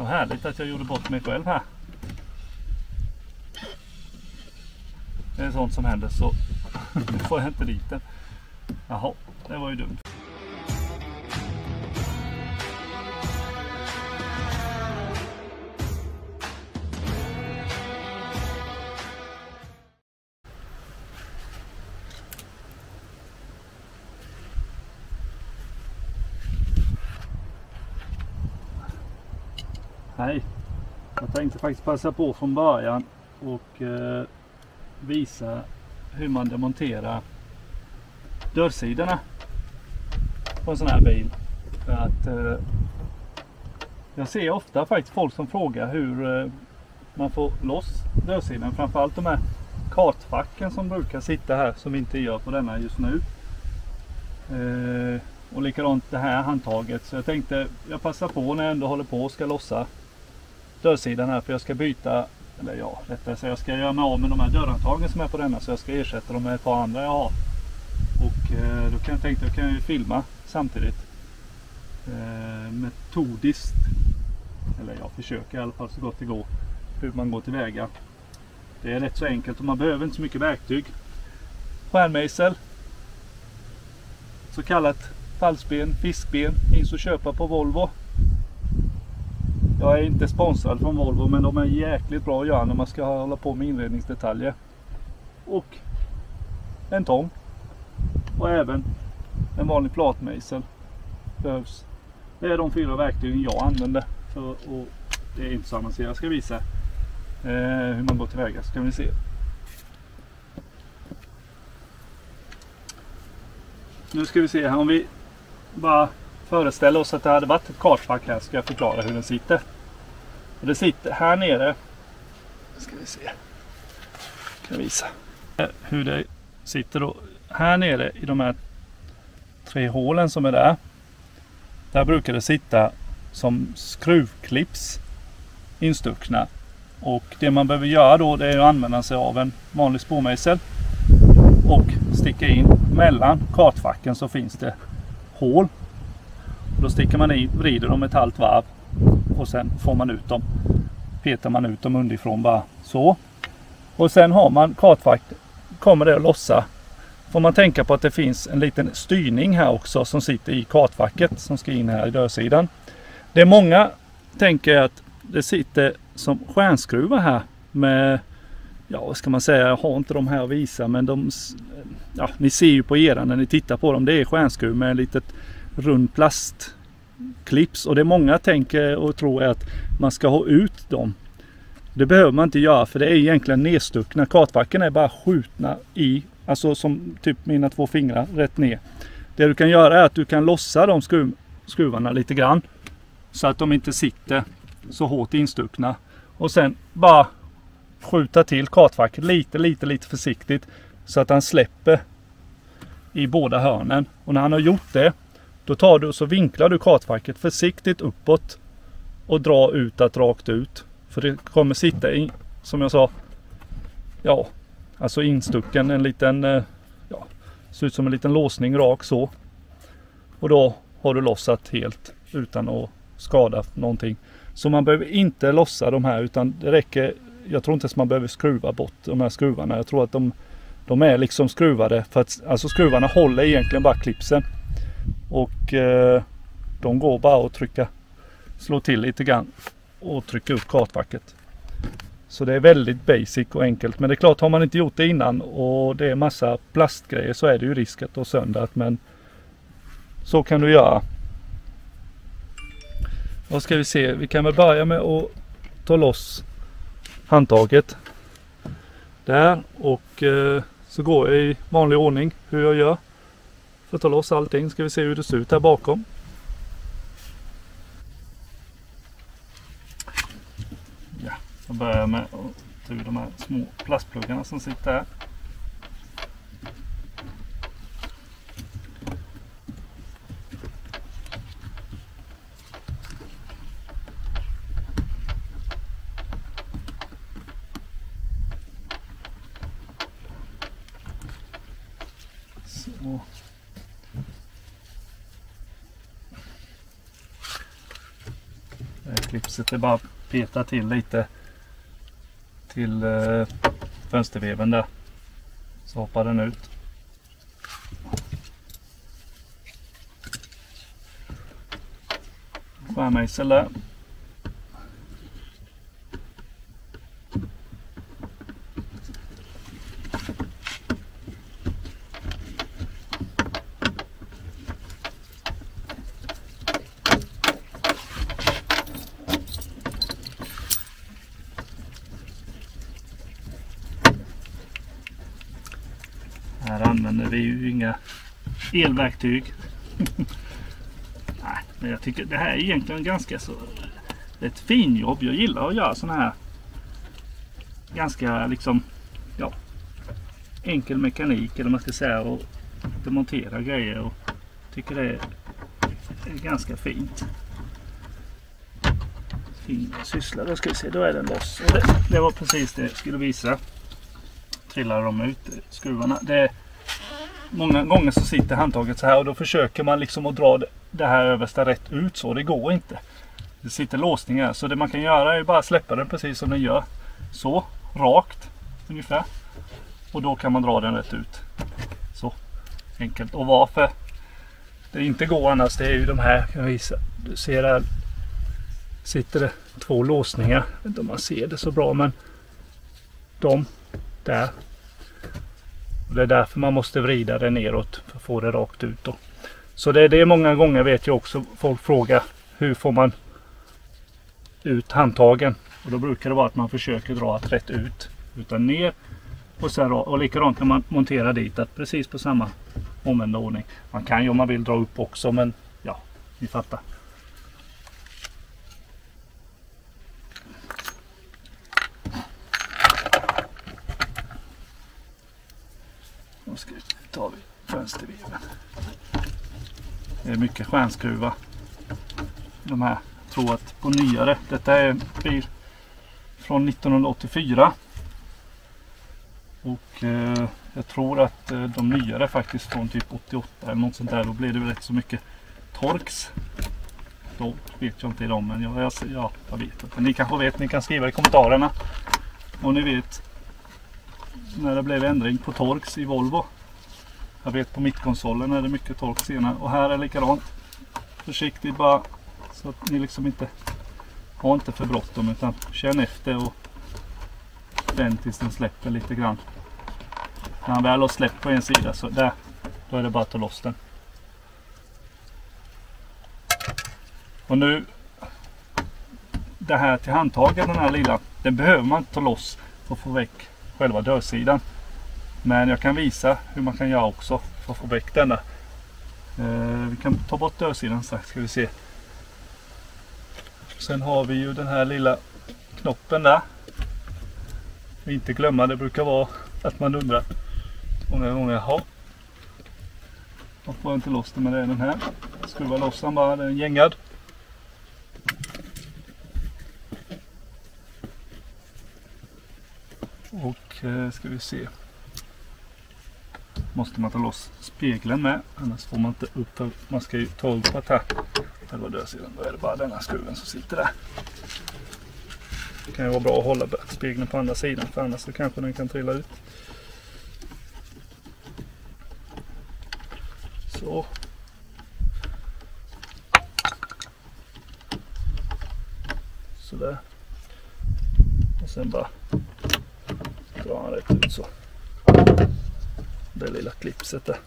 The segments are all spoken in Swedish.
Ja, härligt att jag gjorde bort mig själv här. Det är sånt som händer, så nu får jag inte dit den. Jaha, det var ju dumt. Hej, jag tänkte faktiskt passa på från början och visa hur man demonterar dörrsidorna på en sån här bil. För att jag ser ofta faktiskt folk som frågar hur man får loss dörrsidan. Framförallt de här kartfacken som brukar sitta här, som inte gör på denna just nu. Och likadant det här handtaget. Så jag tänkte jag passar på när jag ändå håller på och ska lossa dörrsidan här, för jag ska byta, eller ja, rättare sagt, jag ska göra mig av med de här dörrhandtagen som är på denna, så jag ska ersätta dem med ett par andra jag har. Och då kan jag tänka att jag kan ju filma samtidigt metodiskt, eller jag försöker i alla fall så gott det går, hur man går tillväga. Det är rätt så enkelt och man behöver inte så mycket verktyg. Stjärnmejsel, så kallat fallsben, fiskben, finns att köpa på Volvo. Jag är inte sponsrad från Volvo, men de är jäkligt bra att göra när man ska hålla på med inredningsdetaljer. Och en tång. Och även en vanlig platmejsel behövs. Det är de 4 verktygen jag använder. Och det är inte så avancerat. Jag ska visa hur man går tillväga, så kan vi se. Nu ska vi se här, om vi bara föreställer oss att det hade varit ett kartfack här, ska jag förklara hur den sitter. Och det sitter här nere. Ska vi se. Kan jag visa hur det sitter då. Här nere i de här 3 hålen som är där. Där brukar det sitta som skruvklips instuckna. Och det man behöver göra då, det är att använda sig av en vanlig spåmejsel och sticka in mellan kartfacken, så finns det hål. Då sticker man i, vrider dem ett halvt varv och sen får man ut dem. Petar man ut dem underifrån bara så. Och sen har man kartfack, kommer det att lossa. Får man tänka på att det finns en liten styrning här också som sitter i kartfacket som ska in här i dörrsidan. Det är många tänker att det sitter som stjärnskruvar här med, ja vad ska man säga, jag har inte de här att visa, men de, ja, ni ser ju på era när ni tittar på dem, det är stjärnskruv med ett litet rund plastklips, och det många tänker och tror är att man ska ha ut dem. Det behöver man inte göra, för det är egentligen nedstuckna. Kartfacken är bara skjutna i, alltså som typ mina 2 fingrar rätt ner. Det du kan göra är att du kan lossa de skruvarna lite grann så att de inte sitter så hårt instuckna, och sen bara skjuta till kartfacket lite försiktigt så att han släpper i båda hörnen. Och när han har gjort det, då tar du och så vinklar du kartfacket försiktigt uppåt och drar ut rakt ut. För det kommer sitta i, som jag sa, ja, alltså instucken en liten, ja, ser ut som en liten låsning rak så. Och då har du lossat helt utan att skada någonting. Så man behöver inte lossa de här, utan det räcker, jag tror inte att man behöver skruva bort de här skruvarna. Jag tror att de är liksom skruvade, för att alltså skruvarna håller egentligen bara klipsen. Och de går bara att slå till lite grann och trycka upp kartfacket. Så det är väldigt basic och enkelt. Men det är klart, har man inte gjort det innan och det är massa plastgrejer, så är det ju risk att gå sönder. Men så kan du göra. Vad ska vi se? Vi kan väl börja med att ta loss handtaget. Där, och så går jag i vanlig ordning hur jag gör för att ta loss allting. Ska vi se hur det ser ut här bakom. Ja, jag börjar med att ta ur de här små plastpluggarna som sitter här. Så. Det är flasklipset. Det är bara peta till lite till fönsterveven där. Så hoppar den ut. Skärmejsel där. Här använder vi ju inga elverktyg. Nej, men jag tycker det här är egentligen ganska så ett fin jobb. Jag gillar att göra såna här ganska liksom ja, enkel mekanik eller man ska säga och demontera grejer och tycker det är ganska fint. Fin syssla, då ska vi se, då är den loss. Och det var precis det jag skulle visa. Trillar de ut skruvarna. Många gånger så sitter handtaget så här och då försöker man liksom att dra det här översta rätt ut så. Det går inte. Det sitter låsningar så det man kan göra är bara släppa den precis som den gör. Så, rakt ungefär. Och då kan man dra den rätt ut. Så, enkelt. Och varför det inte går annars det är ju de här, kan jag visa. Du ser där sitter det 2 låsningar. Jag vet inte om man ser det så bra men de där. Och det är därför man måste vrida det neråt för att få det rakt ut då. Så det är många gånger vet jag också folk frågar hur får man ut handtagen. Och då brukar det vara att man försöker dra det rätt ut. Utan ner och sen och likadant när man monterar dit att precis på samma omvända ordning. Man kan ju om man vill dra upp också men ja, ni fattar. Då tar vi fönsterveven. Det är mycket stjärnskruvar. De här, jag tror att på nyare. Detta är en bil från 1984. Och jag tror att de nyare faktiskt från typ 88 eller något sånt där. Då blir det väl rätt så mycket Torx. Då vet jag inte dem men jag vet inte. Ni kanske vet, ni kan skriva i kommentarerna. Om ni vet när det blev ändring på Torx i Volvo. Jag vet på mittkonsolen är det mycket Torx senare. Och här är likadant. Försiktigt bara så att ni liksom inte har inte för bråttom utan känn efter och vänd tills den släpper lite grann. När han väl har släppt på en sida så där, då är det bara att ta loss den. Och nu det här till handtagen, den här lilla, den behöver man ta loss för att få väck själva dörrsidan. Men jag kan visa hur man kan göra också för att få väck denna. Vi kan ta bort dörrsidan strax, ska vi se. Sen har vi ju den här lilla knoppen där. Inte glömma, det brukar vara att man undrar många gånger, jaha, jag får inte loss det med den här. Skruva loss den bara, den är gängad. Och ska vi se. Måste man ta loss spegeln med, annars får man inte upp, för man ska ju ta upp att här. Själva dörrsidan, då är det bara denna skruven som sitter där. Det kan ju vara bra att hålla spegeln på andra sidan, för annars så kanske den kan trilla ut. Så. Sådär. Och sen bara drar han rätt ut så. Det lilla klipset där.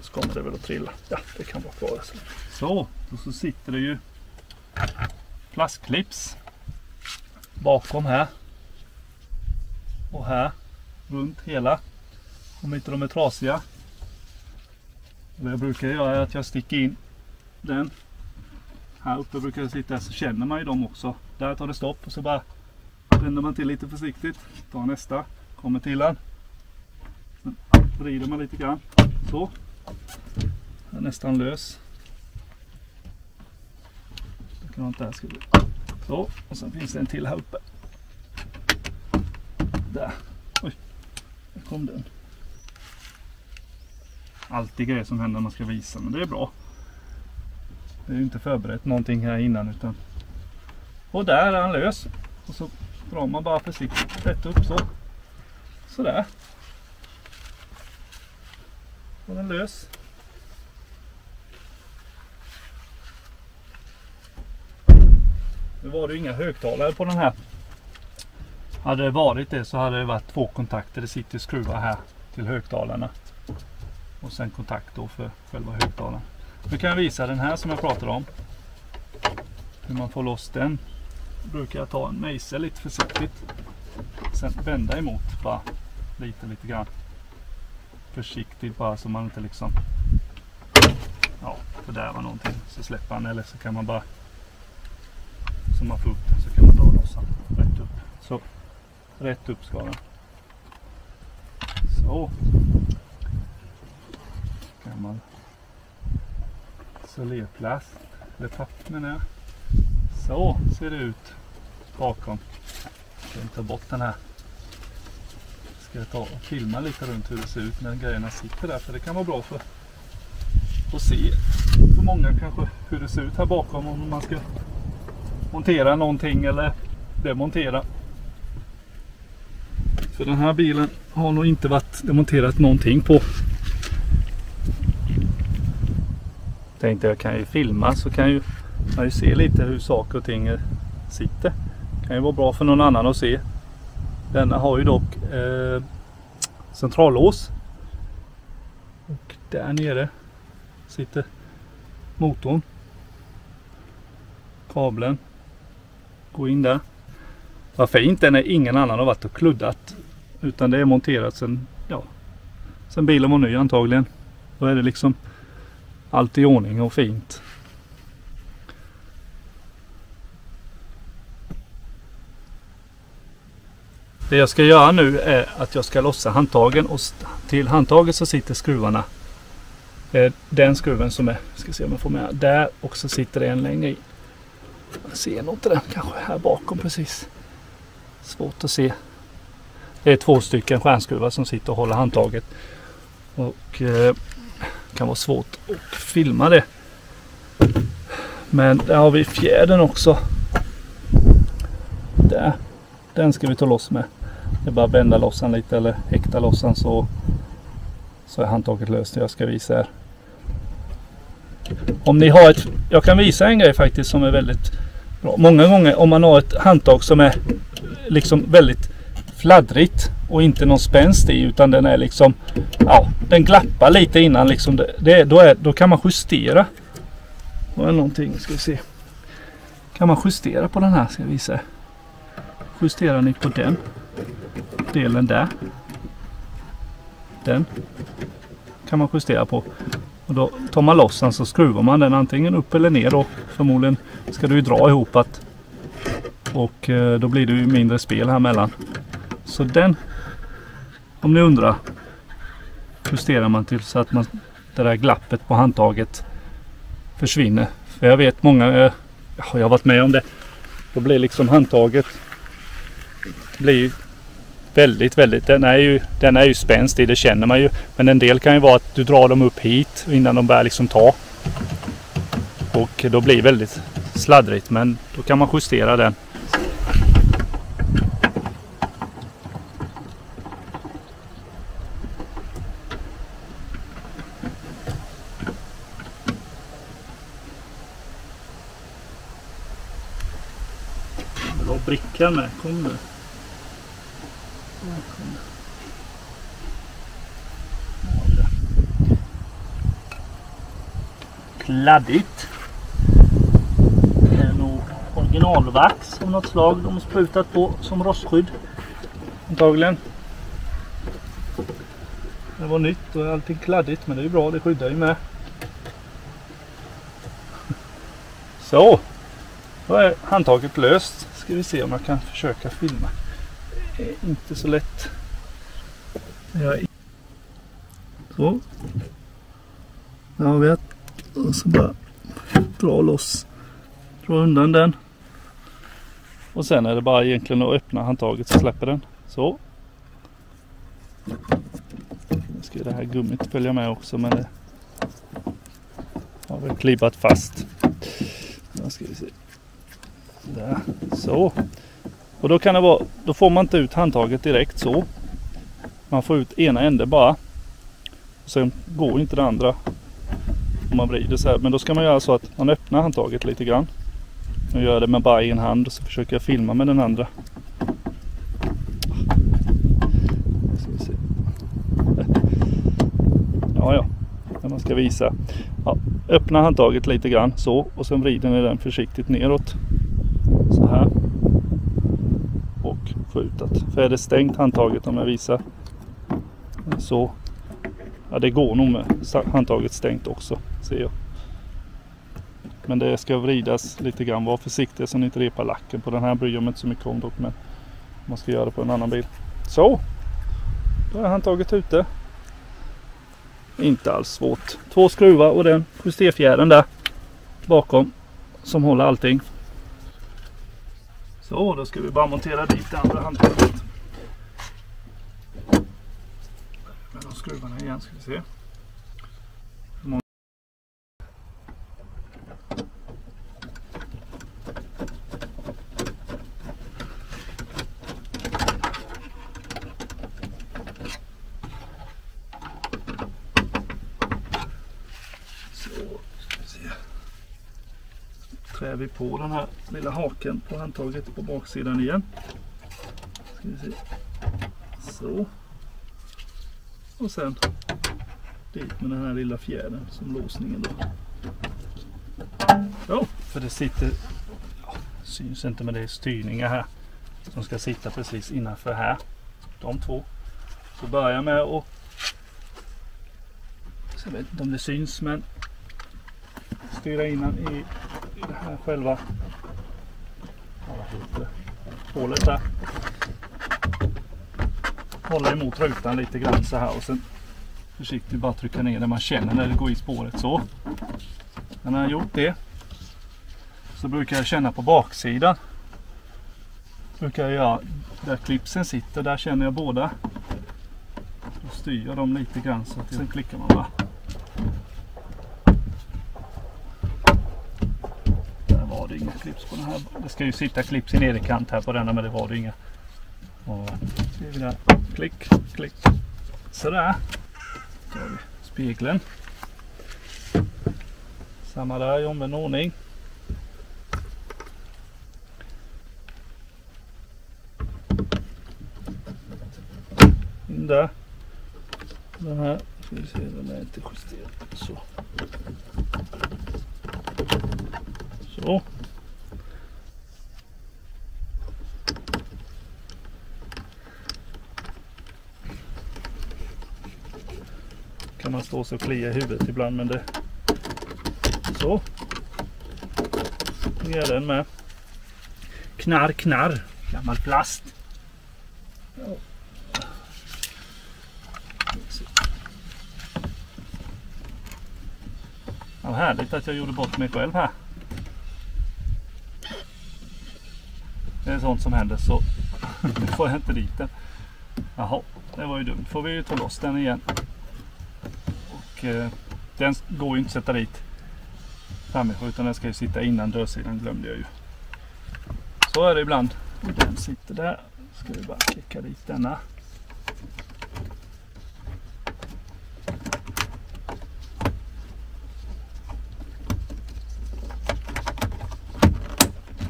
Så kommer det väl att trilla. Ja, det kan vara kvar. Så, och så sitter det ju plastklips bakom här. Och här. Runt hela. Om inte de är trasiga. Och det jag brukar göra är att jag sticker in den. Här uppe brukar jag sitta, så känner man ju dem också. Där tar det stopp och så bara vänder man till lite försiktigt. Tar nästa. Kommer till den. Sen vrider man lite grann. Så. Den är nästan lös. Där ska vi. Så. Och sen finns det en till här uppe. Där. Oj. Där kom den. Alltid grejer som händer när man ska visa. Men det är bra. Det är ju inte förberett någonting här innan utan Och där är han lös. Och så drar man bara försiktigt rätt upp så. Sådär. Och den lös. Nu var det ju inga högtalare på den här. Hade det varit det så hade det varit 2 kontakter. Det sitter skruvar här till högtalarna. Och sen kontakt då för själva högtalaren. Nu kan jag visa den här som jag pratade om. Hur man får loss den. Brukar jag ta en mejsel lite försiktigt. Sen vända emot bara lite grann. Försiktigt bara så man inte liksom fördärvar någonting. Så släpper han, eller så kan man bara så man får upp den, så kan man dra loss den rätt upp. Så rätt upp ska den. Så kan man isolerplast eller papper menar jag. Så ser det ut bakom. Jag kan ta bort den här. Ska jag ta och filma lite runt hur det ser ut när grejerna sitter där, för det kan vara bra för att se för många kanske hur det ser ut här bakom om man ska montera någonting eller demontera. För den här bilen har nog inte varit demonterat någonting på. Tänkte jag kan ju filma så kan man ju se lite hur saker och ting sitter. Kan ju vara bra för någon annan att se. Denna har ju dock centrallås. Och där nere sitter motorn. Kabeln går in där. Vad fint den är, ingen annan har varit och kluddat. Utan det är monterat sen bilen var ny antagligen. Då är det liksom allt i ordning och fint. Det jag ska göra nu är att jag ska lossa handtagen och till handtaget så sitter skruvarna. Den skruven som är, ska se om jag får med där, och så sitter det en längre i. Jag ser nog inte den kanske här bakom precis. Svårt att se. Det är 2 stycken stjärnskruvar som sitter och håller handtaget. Och kan vara svårt att filma det. Men där har vi fjädern också. Där. Den ska vi ta loss med. Det är bara att bända loss den lite eller häkta loss den så är handtaget löst. Jag ska visa här. Om ni har jag kan visa en grej faktiskt som är väldigt bra. Många gånger om man har ett handtag som är liksom väldigt fladdrigt och inte någon spänst i, utan den är liksom den glappar lite innan liksom då kan man justera. Vad är någonting, ska vi se. Kan man justera på den här, ska jag visa. Justerar ni på den delen där. Den kan man justera på. Och då tar man loss den så skruvar man den antingen upp eller ner, och förmodligen ska du ju dra ihop att, och då blir det ju mindre spel här mellan. Så den, om ni undrar, justerar man till så att det där glappet på handtaget försvinner. För jag vet många, jag har varit med om det. Då blir liksom handtaget blir väldigt, den är ju spänstig, det känner man ju. Men en del kan ju vara att du drar dem upp hit innan de börjar liksom ta. Och då blir det väldigt sladdrigt, men då kan man justera den. Bra brickan med, kom nu. Kladdigt. Det är nog originalvax av något slag de har sprutat på som rostskydd. Antagligen. Det var nytt och allting kladdigt, men det är ju bra, det skyddar ju med. Så. Då är handtaget löst. Ska vi se om jag kan försöka filma. Det är inte så lätt. Så. Jag vet. Och så bara dra loss. Dra undan den. Och sen är det bara egentligen att öppna handtaget så släpper den. Så. Nu ska det här gummit följa med också, men det har väl klibbat fast. Nu ska vi se. Där. Så. Och då kan det vara, då får man inte ut handtaget direkt så. Man får ut ena änden bara. Och sen går inte det andra om man vrider så här. Men då ska man göra så att man öppnar handtaget lite grann. Nu gör jag det med bara en hand och så försöker jag filma med den andra. Ska vi se. Ja. När man ska visa. Ja, öppna handtaget lite grann så och sen vrider ni den försiktigt neråt. Så här. Och få ut att. För är det stängt handtaget om jag visar. Så. Ja, det går nog med handtaget stängt också, ser jag. Men det ska vridas lite grann. Var försiktig så ni inte repar lacken. På den här bryr jag mig inte så mycket om dock, men man ska göra det på en annan bil. Så. Då är handtaget ute. Inte alls svårt. 2 skruvar och den justerfjädern där bakom som håller allting. Så, då ska vi bara montera dit det andra handtaget. Med de skruvarna igen ska vi se. Trär vi på den här lilla haken på handtaget på baksidan igen. Ska vi se. Så. Och sen dit med den här lilla fjädern som låsningen då. Så, för det sitter, syns inte med det, styrningar här som ska sitta precis innanför här. De två. Så börjar jag med att, så jag vet inte om det syns, men styra innan i det här själva hålet där. Hålla emot rutan lite grann så här och sen försiktigt bara trycka ner där man känner när det går i spåret så. När jag har gjort det så brukar jag känna på baksidan. Brukar jag göra där klipsen sitter, där känner jag båda. Då styr jag dem lite grann så att sen klickar man bara. Inga klips på den här. Det ska ju sitta klips i nederkant här på denna, men det var det inga. Och ser vi där. Klick, klick. Sådär. Då har vi spegeln. Samma där i omvänd ordning. In där. Den här. Ska vi se, den är inte justerad. Så. Så. Kan man stå så och klia i huvudet ibland, men det så. Nu är den med. Knarr. Gammal plast. Ja. Ja, härligt att jag gjorde bort mig själv här. Det är sånt som händer, så nu får jag inte dit den. Jaha, det var ju dumt. Får vi ju ta loss den igen. Och den går ju inte att sätta dit framifrån, utan den ska ju sitta innan dörrsidan, glömde jag ju. Så är det ibland. Den sitter där. Ska vi bara klicka dit denna.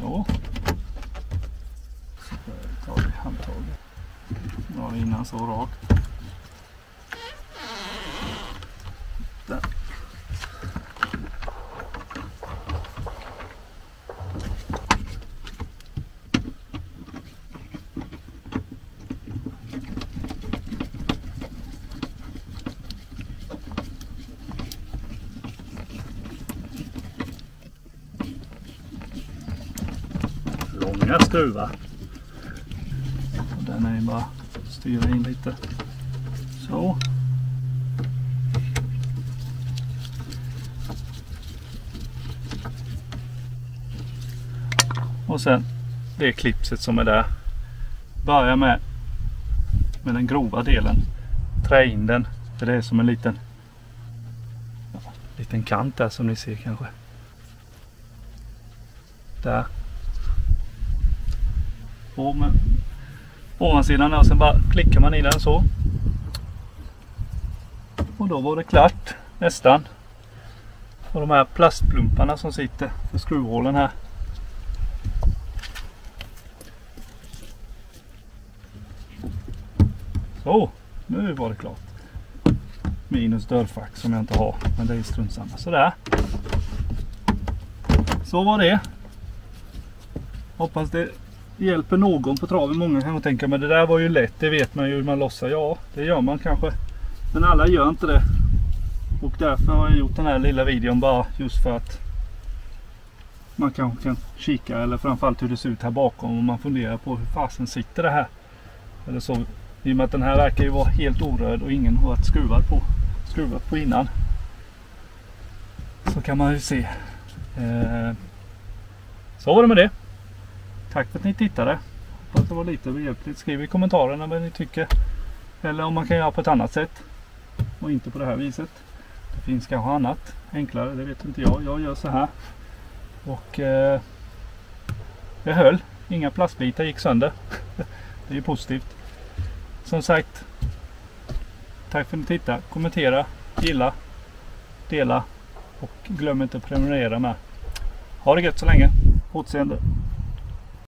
Så. Så tar vi handtaget. Nu har vi innan så rakt. Där. Långa skruvar. Och den är ju bara styra in lite. Så. Och sen det klipset som är där. Börja med den grova delen. Trä in den. För det är som en liten kant där som ni ser kanske. Där. på med ovansidan och sen bara klickar man i den så. Och då var det klart nästan. Och de här plastplumparna som sitter för skruvhålen här. Så, nu var det klart. Minus dörrfack som jag inte har, men det är strunt samma. Sådär. Så var det. Hoppas det hjälper någon på traven. Många kan tänka, men det där var ju lätt, det vet man ju hur man lossar. Ja, det gör man kanske. Men alla gör inte det. Och därför har jag gjort den här lilla videon bara just för att man kanske kan kika, eller framförallt hur det ser ut här bakom om man funderar på hur fasen sitter det här. Eller så, i och med att den här verkar ju vara helt orörd och ingen har varit skruvat på innan. Så kan man ju se. Så var det med det. Tack för att ni tittade. Hoppas det var lite behjälpligt. Skriv i kommentarerna vad ni tycker. Eller om man kan göra på ett annat sätt. Och inte på det här viset. Det finns kanske annat enklare, det vet inte jag. Jag gör så här. Och jag höll. Inga plastbitar gick sönder. Det är ju positivt. Som sagt, tack för att ni tittade. Kommentera, gilla, dela och glöm inte att prenumerera med. Ha det gött så länge. Återseende.